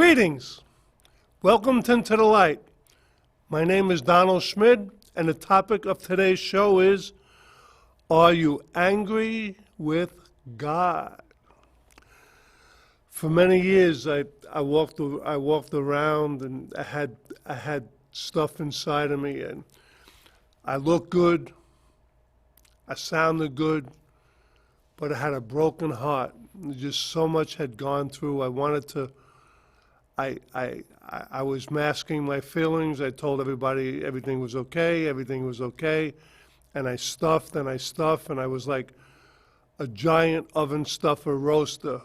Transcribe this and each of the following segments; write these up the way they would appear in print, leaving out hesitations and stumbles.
Greetings. Welcome to Into the Light. My name is Schmid, and the topic of today's show is, are you angry with God? For many years, I walked around, and I had stuff inside of me, and I looked good, I sounded good, but I had a broken heart. Just so much had gone through. I was masking my feelings. I told everybody everything was okay, and I stuffed, and I was like a giant oven stuffer roaster.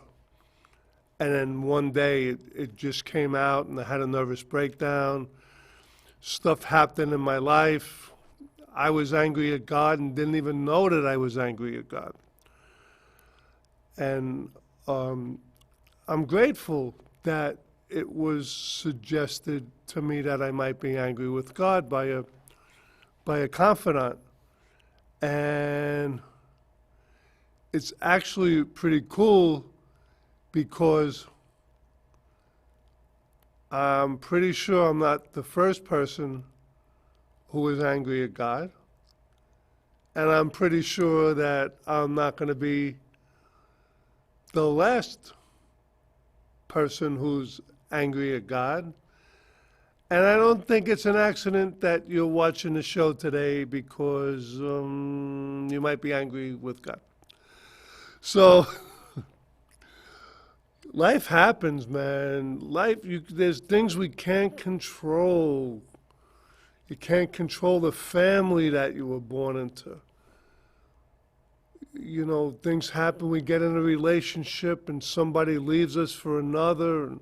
And then one day it just came out, and I had a nervous breakdown. Stuff happened in my life. I was angry at God and didn't even know that I was angry at God. And I'm grateful that it was suggested to me that I might be angry with God by a confidant. And it's actually pretty cool because I'm pretty sure I'm not the first person who was angry at God. And I'm pretty sure that I'm not going to be the last person who's angry at God. And I don't think it's an accident that you're watching the show today because you might be angry with God. So life happens, man. There's things we can't control. You can't control the family that you were born into. You know, things happen, we get in a relationship and somebody leaves us for another, and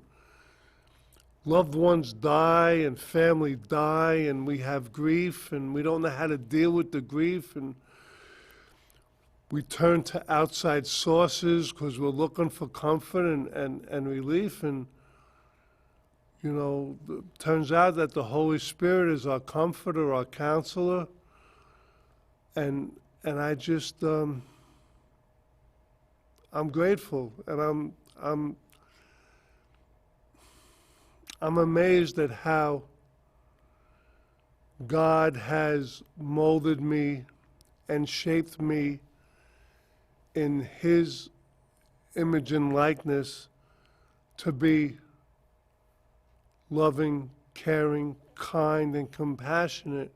loved ones die and family die, and we have grief and we don't know how to deal with the grief, and we turn to outside sources because we're looking for comfort and relief. And you know, it turns out that the Holy Spirit is our comforter, our counselor, and I just I'm grateful, and I'm amazed at how God has molded me and shaped me in His image and likeness to be loving, caring, kind, and compassionate.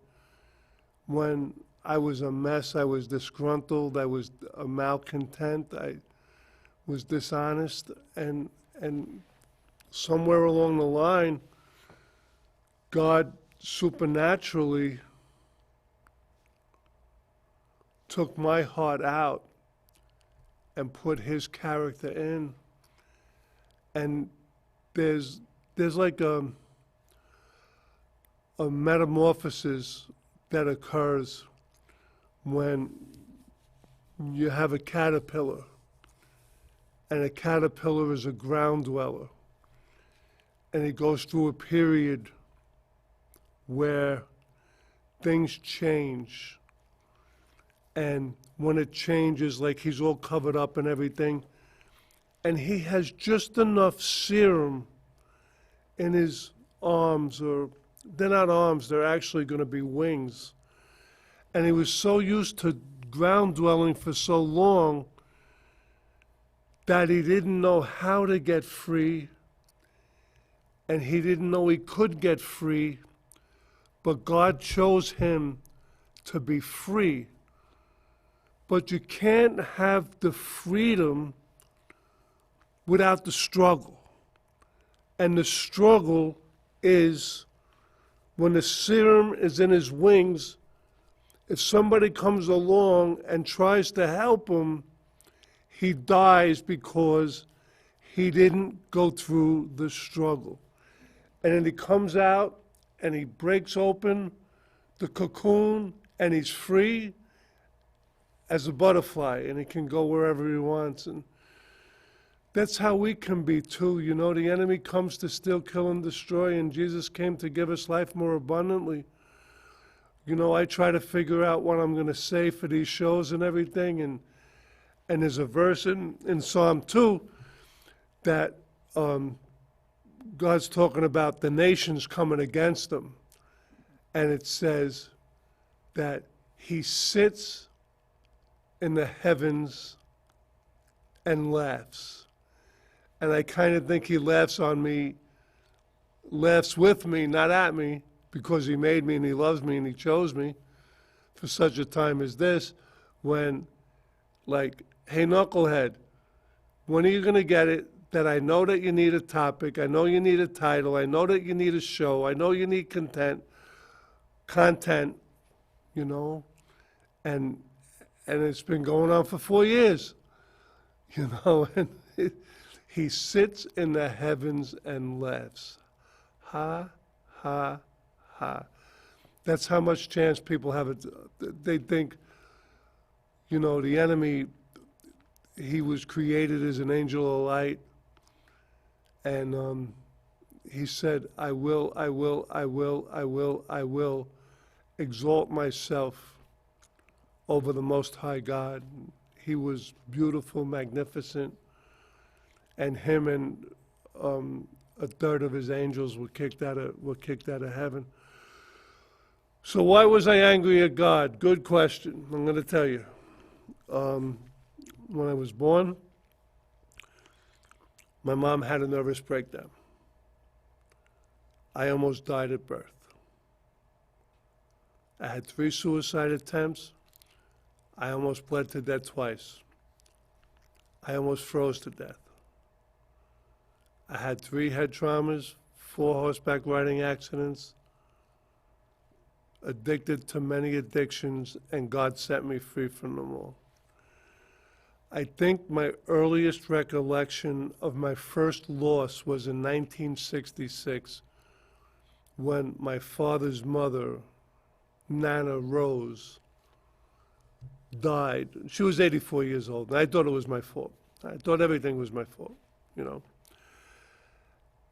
When I was a mess, I was disgruntled, I was a malcontent, I was dishonest, and somewhere along the line, God supernaturally took my heart out and put His character in. And there's like a metamorphosis that occurs when you have a caterpillar. And a caterpillar is a ground dweller. And it goes through a period where things change. And when it changes, like he's all covered up and everything, and he has just enough serum in his arms, or they're not arms, they're actually going to be wings. And he was so used to ground dwelling for so long that he didn't know how to get free, and he didn't know he could get free, but God chose him to be free. But you can't have the freedom without the struggle. And the struggle is when the serum is in his wings, if somebody comes along and tries to help him, he dies because he didn't go through the struggle. And then he comes out and he breaks open the cocoon and he's free as a butterfly, and he can go wherever he wants. And that's how we can be too. You know, the enemy comes to steal, kill, and destroy, and Jesus came to give us life more abundantly. You know, I try to figure out what I'm going to say for these shows and everything, and there's a verse in Psalm 2 that God's talking about the nations coming against him. And it says that he sits in the heavens and laughs. And I kind of think he laughs on me, laughs with me, not at me, because he made me and he loves me and he chose me for such a time as this, when, like, hey, knucklehead, when are you going to get it that I know that you need a topic, I know you need a title, I know that you need a show, I know you need content, you know, and it's been going on for 4 years, you know, and he sits in the heavens and laughs. Ha, ha, ha. That's how much chance people have. They think, you know, the enemy, he was created as an angel of light. And he said, I will exalt myself over the Most High God. He was beautiful, magnificent, and him and a third of his angels were kicked out of heaven. So why was I angry at God? Good question. I'm going to tell you. When I was born, my mom had a nervous breakdown. I almost died at birth. I had 3 suicide attempts. I almost bled to death twice. I almost froze to death. I had 3 head traumas, 4 horseback riding accidents, addicted to many addictions, and God set me free from them all. I think my earliest recollection of my first loss was in 1966, when my father's mother, Nana Rose, died. She was 84 years old, and I thought it was my fault. I thought everything was my fault, you know.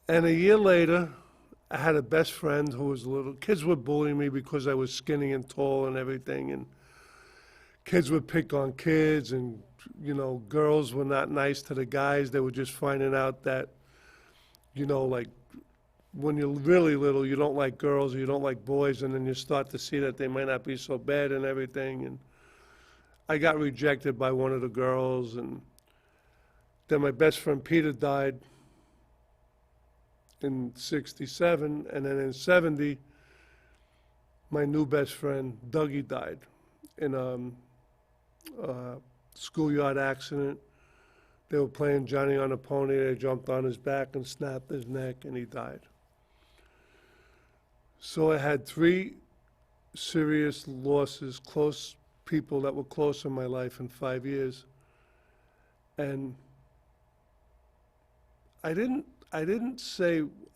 And a year later, I had a best friend who was little. Kids would bully me because I was skinny and tall and everything, and kids would pick on kids, and, you know, girls were not nice to the guys. They were just finding out that, you know, like, when you're really little, you don't like girls or you don't like boys, and then you start to see that they might not be so bad and everything. And I got rejected by one of the girls, and then my best friend Peter died in 67, and then in 70, my new best friend Dougie died in a schoolyard accident. They were playing Johnny on a Pony. They jumped on his back and snapped his neck, and he died. So I had 3 serious losses, close people that were close in my life in 5 years. And I didn't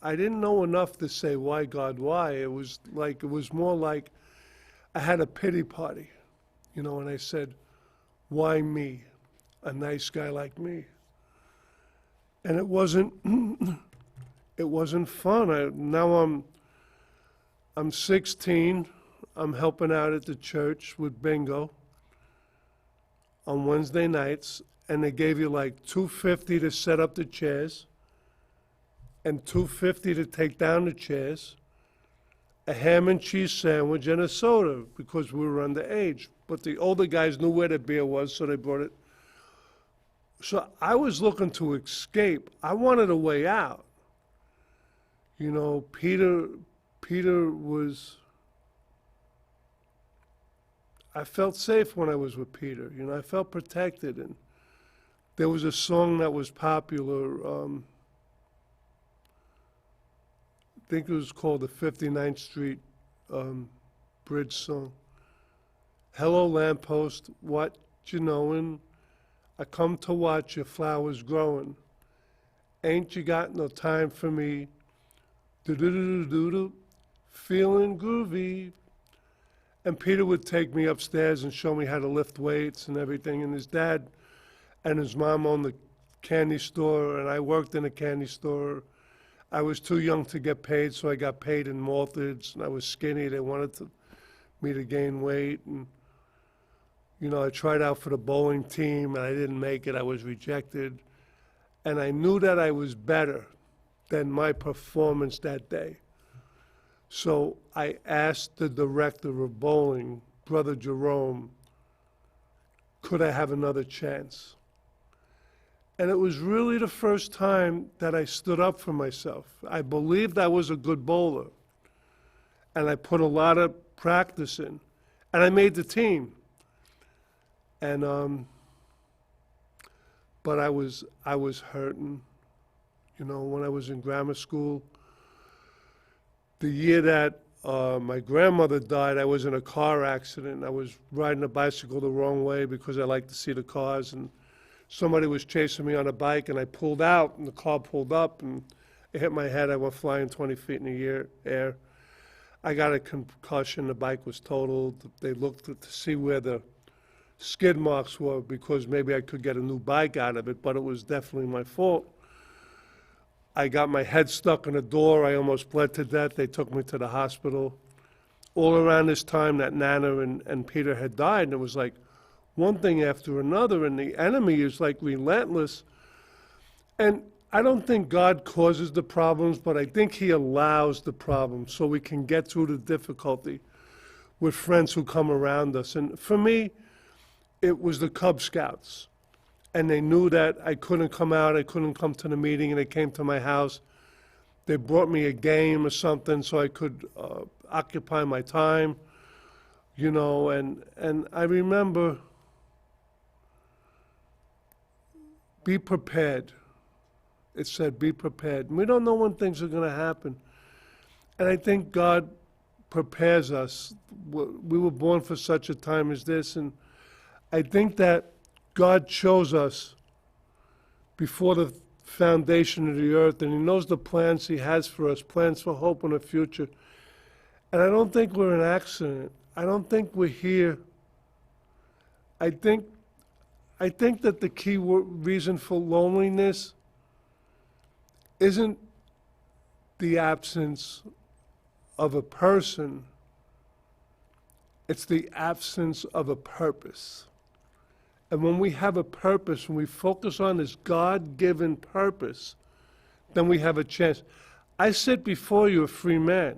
know enough to say, why, God, why? It was more like I had a pity party, you know, and I said, why me? A nice guy like me. And it wasn't fun. Now I'm 16. I'm helping out at the church with Bingo on Wednesday nights, and they gave you like $250 to set up the chairs and $250 to take down the chairs, a ham and cheese sandwich, and a soda because we were underage. But the older guys knew where the beer was, so they brought it. So I was looking to escape. I wanted a way out. You know, Peter was, I felt safe when I was with Peter. You know, I felt protected. And there was a song that was popular, I think it was called the 59th Street Bridge song. Hello, lamppost, what you knowin'? I come to watch your flowers growing. Ain't you got no time for me? Do-do-do-do-do-do, feeling groovy. And Peter would take me upstairs and show me how to lift weights and everything. And his dad and his mom owned the candy store, and I worked in a candy store. I was too young to get paid, so I got paid in malteds, and I was skinny. They wanted me to gain weight. And, you know, I tried out for the bowling team, and I didn't make it. I was rejected. And I knew that I was better than my performance that day. So I asked the director of bowling, Brother Jerome, could I have another chance? And it was really the first time that I stood up for myself. I believed I was a good bowler, and I put a lot of practice in, and I made the team. And but I was hurting, you know, when I was in grammar school. The year that my grandmother died, I was in a car accident. I was riding a bicycle the wrong way because I like to see the cars, and somebody was chasing me on a bike, and I pulled out, and the car pulled up, and it hit my head. I went flying 20 feet in the air. I got a concussion. The bike was totaled. They looked to see where the skid marks were because maybe I could get a new bike out of it, but it was definitely my fault. I got my head stuck in a door. I almost bled to death. They took me to the hospital. All around this time that Nana and Peter had died, and it was like one thing after another, and the enemy is like relentless. And I don't think God causes the problems, but I think he allows the problems so we can get through the difficulty with friends who come around us. And for me, it was the Cub Scouts. And they knew that I couldn't come out, I couldn't come to the meeting, and they came to my house. They brought me a game or something so I could occupy my time, you know, and I remember, be prepared. It said, be prepared. And we don't know when things are going to happen. And I think God prepares us. We were born for such a time as this, and I think that God chose us before the foundation of the earth, and he knows the plans he has for us, plans for hope in the future. And I don't think we're an accident. I don't think we're here. I think that the key reason for loneliness isn't the absence of a person, it's the absence of a purpose. And when we have a purpose, when we focus on this God-given purpose, then we have a chance. I sit before you a free man.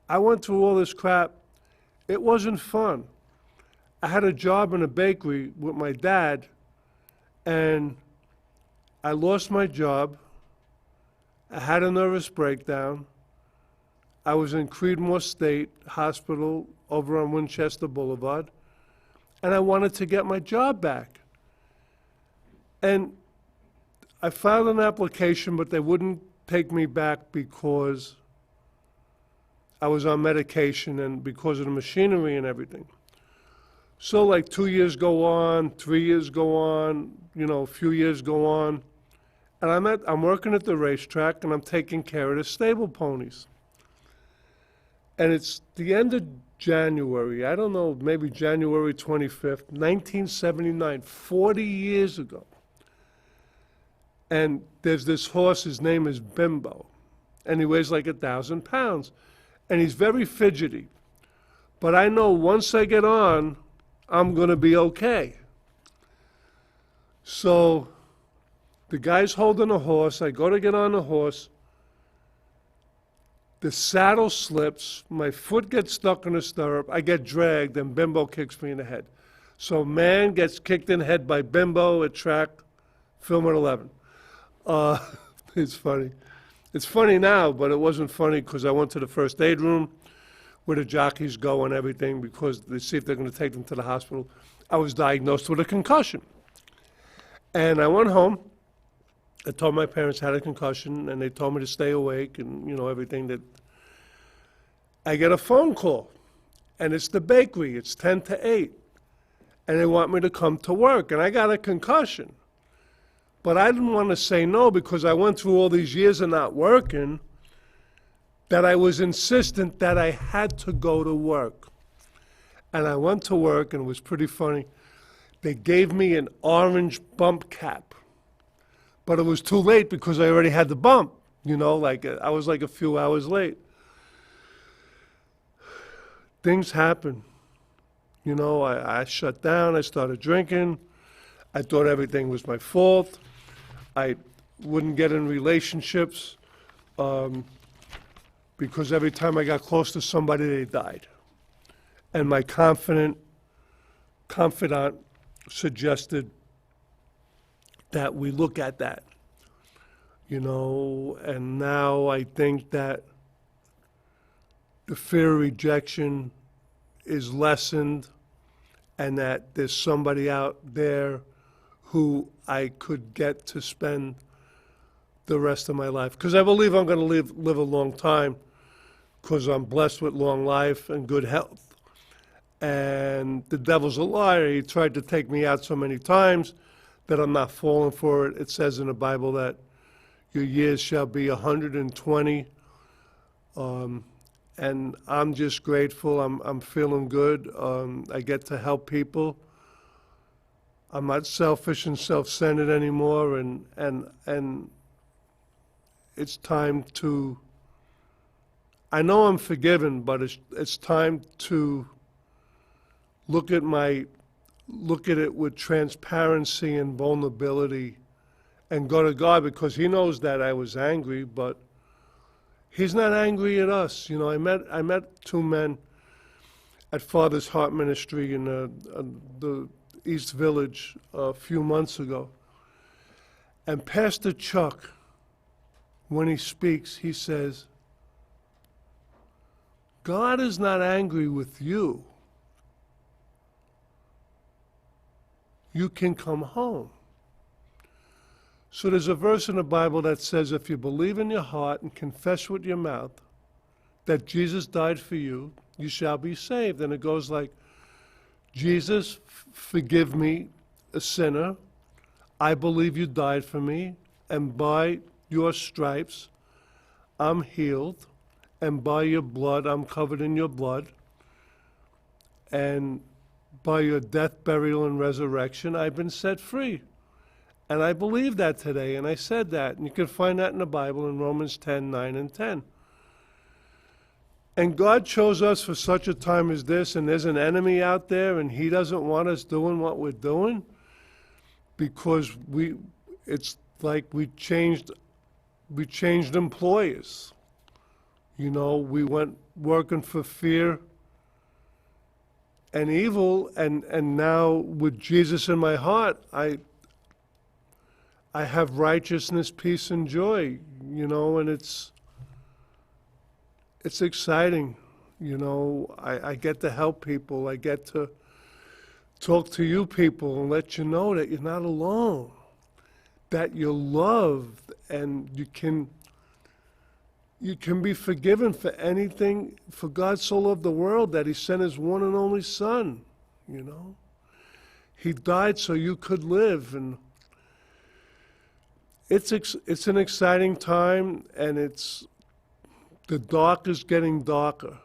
I went through all this crap. It wasn't fun. I had a job in a bakery with my dad, and I lost my job. I had a nervous breakdown. I was in Creedmoor State Hospital over on Winchester Boulevard, and I wanted to get my job back. And I filed an application, but they wouldn't take me back because I was on medication and because of the machinery and everything. So like 2 years go on, 3 years go on, you know, a few years go on, and I'm working at the racetrack, and I'm taking care of the stable ponies. And it's the end of January, I don't know, maybe January 25th, 1979, 40 years ago. And there's this horse, his name is Bimbo, and he weighs like 1,000 pounds. And he's very fidgety. But I know once I get on, I'm going to be okay. So the guy's holding a horse. I go to get on the horse. The saddle slips. My foot gets stuck in a stirrup. I get dragged, and Bimbo kicks me in the head. So man gets kicked in the head by Bimbo at track, film at 11. It's funny. It's funny now, but it wasn't funny because I went to the first aid room where the jockeys go and everything because they see if they're going to take them to the hospital. I was diagnosed with a concussion. And I went home. I told my parents I had a concussion, and they told me to stay awake and, you know, everything. That I get a phone call, and it's the bakery. It's 10 to 8, and they want me to come to work, and I got a concussion. But I didn't want to say no because I went through all these years of not working, that I was insistent that I had to go to work. And I went to work, and it was pretty funny. They gave me an orange bump cap. But it was too late because I already had the bump, you know, like I was like a few hours late. Things happen. You know, I shut down, I started drinking. I thought everything was my fault. I wouldn't get in relationships. because every time I got close to somebody, they died. And my confidant suggested that we look at that, and now I think that the fear of rejection is lessened and that there's somebody out there who I could get to spend the rest of my life. Because I believe I'm going to live a long time because I'm blessed with long life and good health. And the devil's a liar. He tried to take me out so many times that I'm not falling for it. It says in the Bible that your years shall be 120. And I'm just grateful. I'm feeling good. I get to help people. I'm not selfish and self-centered anymore, and it's time to. I know I'm forgiven, but it's time to look at it with transparency and vulnerability, and go to God, because He knows that I was angry, but He's not angry at us. I met two men at Father's Heart Ministry in the East Village a few months ago. And Pastor Chuck, when he speaks, he says, God is not angry with you. You can come home. So there's a verse in the Bible that says, if you believe in your heart and confess with your mouth that Jesus died for you, you shall be saved. And it goes like, Jesus, forgive me, a sinner. I believe you died for me, and by your stripes I'm healed, and by your blood I'm covered in your blood, and by your death, burial, and resurrection I've been set free. And I believe that today, and I said that, and you can find that in the Bible in Romans 10, 9, and 10. And God chose us for such a time as this, and there's an enemy out there, and he doesn't want us doing what we're doing, because it's like we changed employers. We went working for fear and evil, and now with Jesus in my heart, I have righteousness, peace, and joy, and it's exciting. I get to help people. I get to talk to you people and let you know that you're not alone, that you're loved, and you can be forgiven for anything. For God so loved the world that He sent His one and only Son. He died so you could live, and it's an exciting time, and the dark is getting darker,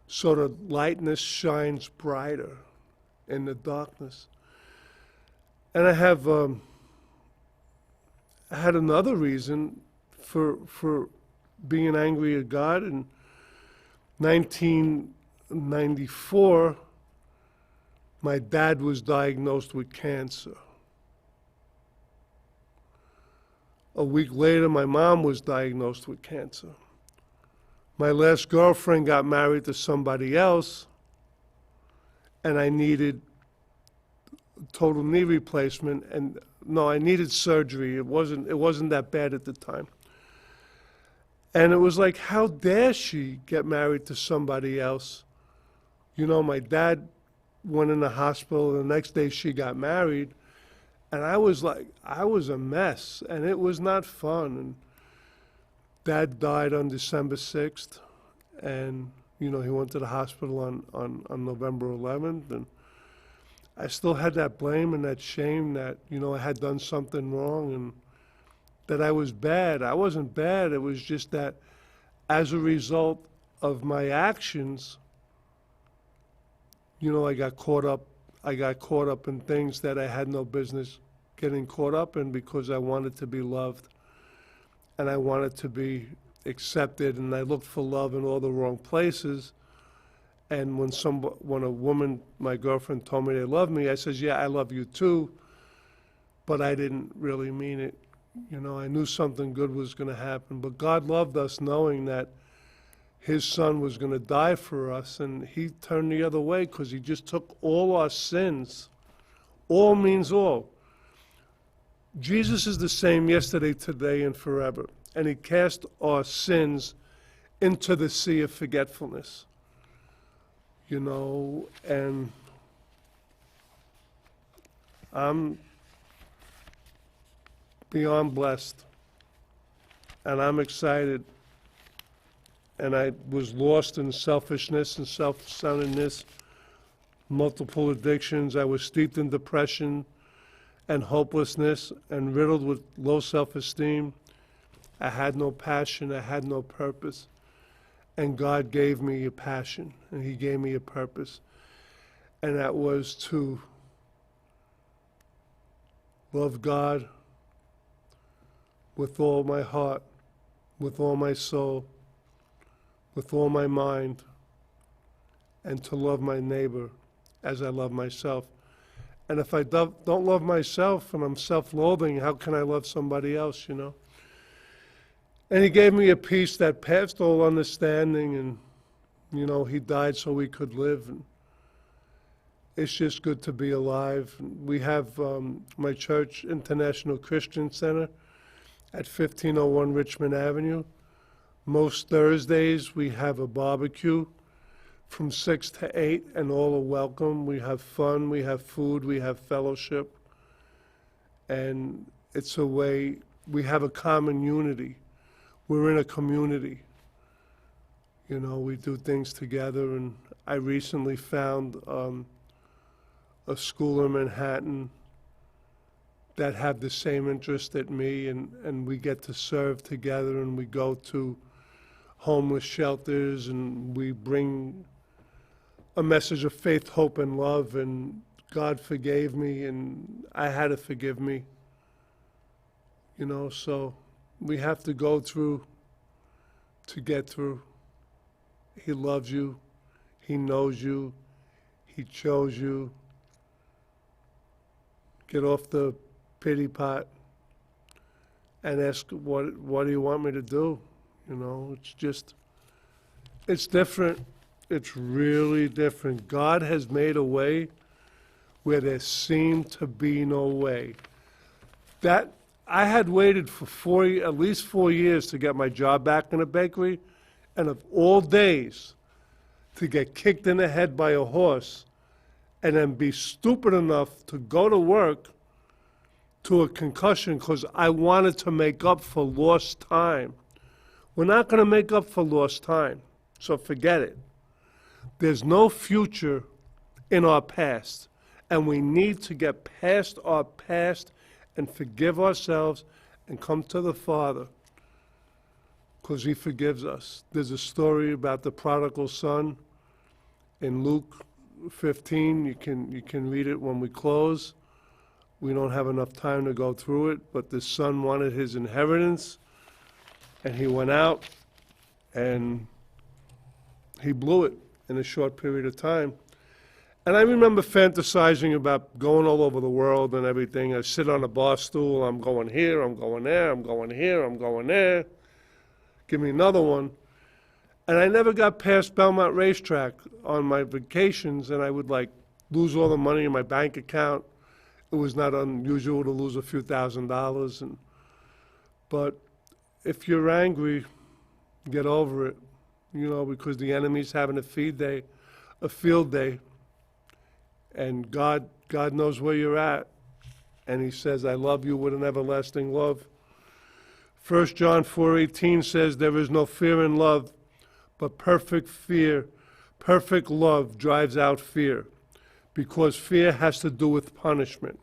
so the lightness shines brighter in the darkness. And I had another reason for being angry at God. In 1994, my dad was diagnosed with cancer. A week later, my mom was diagnosed with cancer. My last girlfriend got married to somebody else, and I needed total knee replacement. And no, I needed surgery. It wasn't that bad at the time. And it was like, how dare she get married to somebody else? My dad went in the hospital. The next day she got married. And I was a mess, and it was not fun. And Dad died on December 6th, and, he went to the hospital on November 11th, and I still had that blame and that shame that, I had done something wrong and that I was bad. I wasn't bad. It was just that as a result of my actions, I got caught up in things that I had no business getting caught up in, because I wanted to be loved and I wanted to be accepted, and I looked for love in all the wrong places. And when a woman, my girlfriend, told me they loved me, I says, yeah, I love you too, but I didn't really mean it, I knew something good was going to happen. But God loved us knowing that his son was going to die for us, and he turned the other way because he just took all our sins. All means all. Jesus is the same yesterday, today, and forever. And he cast our sins into the sea of forgetfulness. And I'm beyond blessed. And I'm excited. And I was lost in selfishness and self-centeredness, multiple addictions. I was steeped in depression and hopelessness and riddled with low self-esteem. I had no passion. I had no purpose. And God gave me a passion, and he gave me a purpose. And that was to love God with all my heart, with all my soul, with all my mind, and to love my neighbor as I love myself. And if I don't love myself and I'm self-loathing, how can I love somebody else, And he gave me a peace that passed all understanding, and, he died so we could live. And it's just good to be alive. We have my church, International Christian Center, at 1501 Richmond Avenue. Most Thursdays we have a barbecue from 6 to 8, and all are welcome. We have fun, we have food, we have fellowship. And it's a way, we have a common unity. We're in a community. We do things together, and I recently found a school in Manhattan that have the same interest at me, and we get to serve together, and we go to homeless shelters, and we bring a message of faith, hope, and love, and God forgave me, and I had to forgive me. So we have to go through to get through. He loves you. He knows you. He chose you. Get off the pity pot and ask, what do you want me to do? It's different. It's really different. God has made a way where there seemed to be no way. That I had waited for at least 4 years to get my job back in a bakery, and of all days, to get kicked in the head by a horse and then be stupid enough to go to work to a concussion because I wanted to make up for lost time. We're not going to make up for lost time, so forget it. There's no future in our past, and we need to get past our past and forgive ourselves and come to the Father because he forgives us. There's a story about the prodigal son in Luke 15. You can read it when we close. We don't have enough time to go through it, but the son wanted his inheritance, and he went out, and he blew it in a short period of time. And I remember fantasizing about going all over the world and everything. I sit on a bar stool, I'm going here, I'm going there, I'm going here, I'm going there. Give me another one. And I never got past Belmont Racetrack on my vacations, and I would lose all the money in my bank account. It was not unusual to lose a few $1,000s. But if you're angry, get over it, because the enemy's having a field day. And God knows where you're at. And he says, I love you with an everlasting love. 1 John 4:18 says, there is no fear in love, but perfect love drives out fear, because fear has to do with punishment.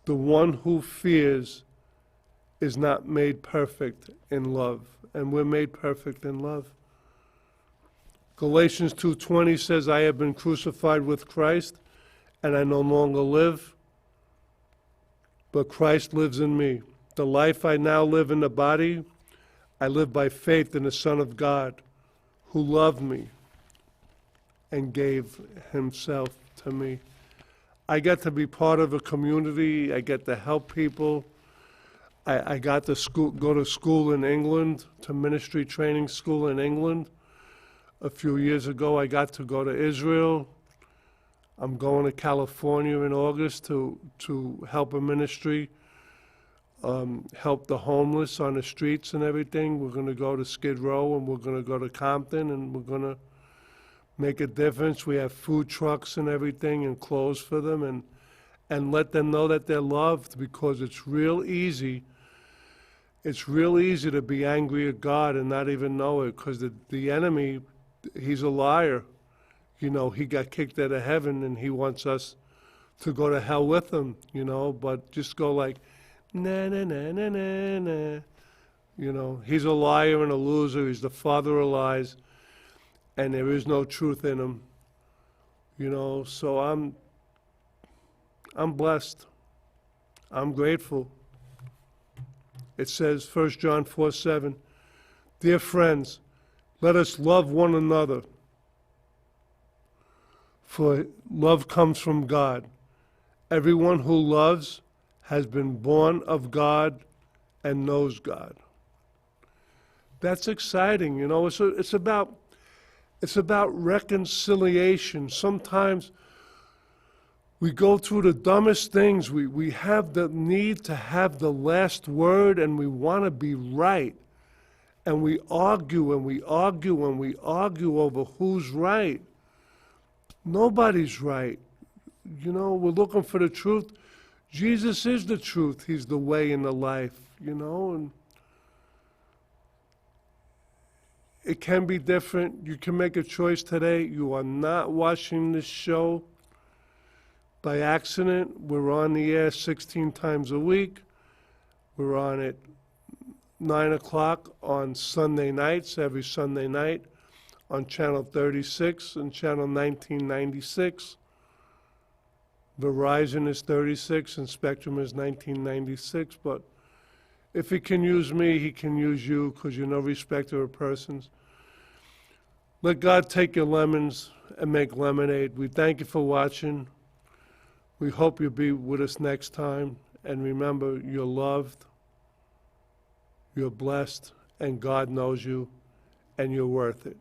The one who fears is not made perfect in love, and we're made perfect in love. Galatians 2:20 says, I have been crucified with Christ, and I no longer live, but Christ lives in me. The life I now live in the body, I live by faith in the Son of God, who loved me and gave himself to me. I get to be part of a community. I get to help people. I got to go to school in England, to ministry training school in England. A few years ago, I got to go to Israel. I'm going to California in August to help a ministry, help the homeless on the streets and everything. We're going to go to Skid Row, and we're going to go to Compton, and we're going to make a difference. We have food trucks and everything and clothes for them, and let them know that they're loved, because it's real easy. It's real easy to be angry at God and not even know it, because the enemy, he's a liar. You know, he got kicked out of heaven, and he wants us to go to hell with him, you know, but just go like, na na na na na na. You know, he's a liar and a loser. He's the father of lies, and there is no truth in him. You know, so I'm blessed. I'm grateful. It says, 1 John 4:7, "Dear friends, let us love one another, for love comes from God. Everyone who loves has been born of God and knows God." That's exciting, you know. It's about reconciliation. Sometimes we go through the dumbest things. We have the need to have the last word, and we want to be right. And we argue and we argue and we argue over who's right. Nobody's right. You know, we're looking for the truth. Jesus is the truth. He's the way and the life, you know. And it can be different. You can make a choice today. You are not watching this show by accident. We're on the air 16 times a week. We're on at 9 o'clock on Sunday nights, every Sunday night, on Channel 36 and Channel 1996. Verizon is 36 and Spectrum is 1996. But if he can use me, he can use you, because you're no respecter of persons. Let God take your lemons and make lemonade. We thank you for watching. We hope you'll be with us next time. And remember, you're loved, you're blessed, and God knows you, and you're worth it.